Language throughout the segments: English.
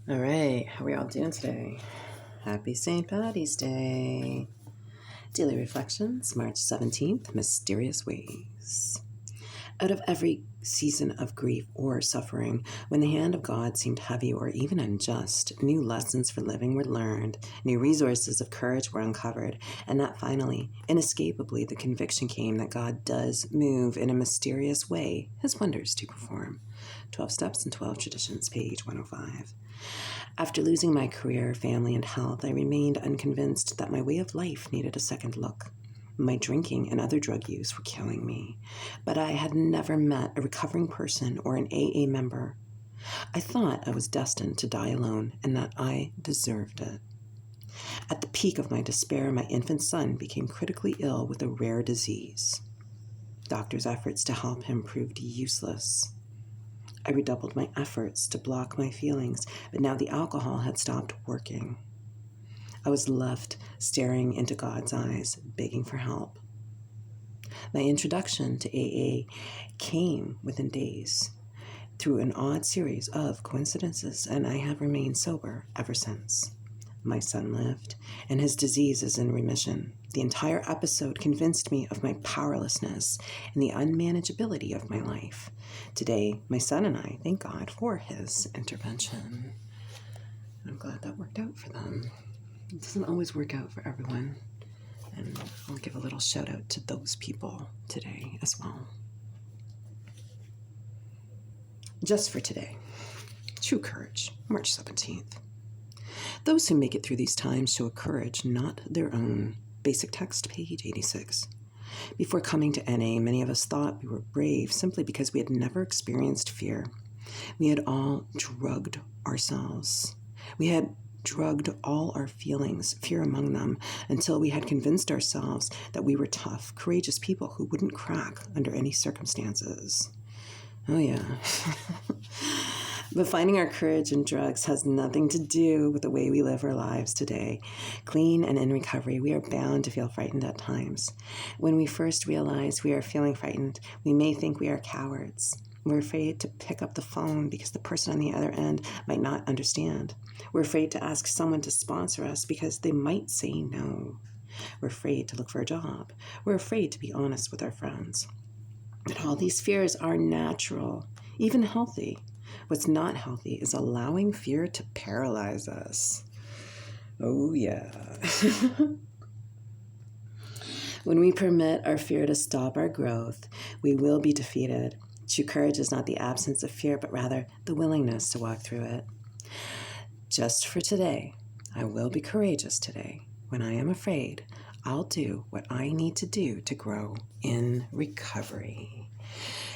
All right, how are we all doing today? Happy St. Patty's Day. Daily Reflections, March 17th, Mysterious Ways. Out of every season of grief or suffering, when the hand of God seemed heavy or even unjust, new lessons for living were learned, new resources of courage were uncovered, and that finally, inescapably, the conviction came that God does move in a mysterious way, his wonders to perform. 12 Steps and 12 Traditions, page 105. After losing my career, family, and health, I remained unconvinced that my way of life needed a second look. My drinking and other drug use were killing me, but I had never met a recovering person or an AA member. I thought I was destined to die alone and that I deserved it. At the peak of my despair, my infant son became critically ill with a rare disease. Doctors' efforts to help him proved useless. I redoubled my efforts to block my feelings, but now the alcohol had stopped working. I was left staring into God's eyes, begging for help. My introduction to AA came within days through an odd series of coincidences, and I have remained sober ever since. My son lived, and his disease is in remission. The entire episode convinced me of my powerlessness and the unmanageability of my life. Today, my son and I thank God for his intervention. I'm glad that worked out for them. It doesn't always work out for everyone. And I'll give a little shout out to those people today as well. Just for today, true courage, March 17th. Those who make it through these times show a courage not their own. Basic text, page 86. Before coming to NA, many of us thought we were brave simply because we had never experienced fear. We had all drugged ourselves. We had drugged all our feelings, fear among them, until we had convinced ourselves that we were tough, courageous people who wouldn't crack under any circumstances. Oh yeah. But finding our courage in drugs has nothing to do with the way we live our lives today. Clean and in recovery, we are bound to feel frightened at times. When we first realize we are feeling frightened, we may think we are cowards. We're afraid to pick up the phone because the person on the other end might not understand. We're afraid to ask someone to sponsor us because they might say no. We're afraid to look for a job. We're afraid to be honest with our friends. But all these fears are natural, even healthy. What's not healthy is allowing fear to paralyze us. Oh yeah. When we permit our fear to stop our growth, we will be defeated. True courage is not the absence of fear, but rather the willingness to walk through it. Just for today, I will be courageous today. When I am afraid, I'll do what I need to do to grow in recovery.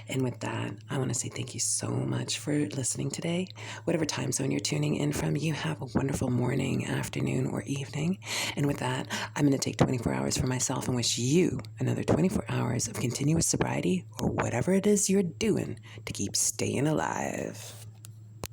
And with that, I want to say thank you so much for listening today. Whatever time zone you're tuning in from, you have a wonderful morning, afternoon, or evening. And with that, I'm going to take 24 hours for myself and wish you another 24 hours of continuous sobriety or whatever it is you're doing to keep staying alive.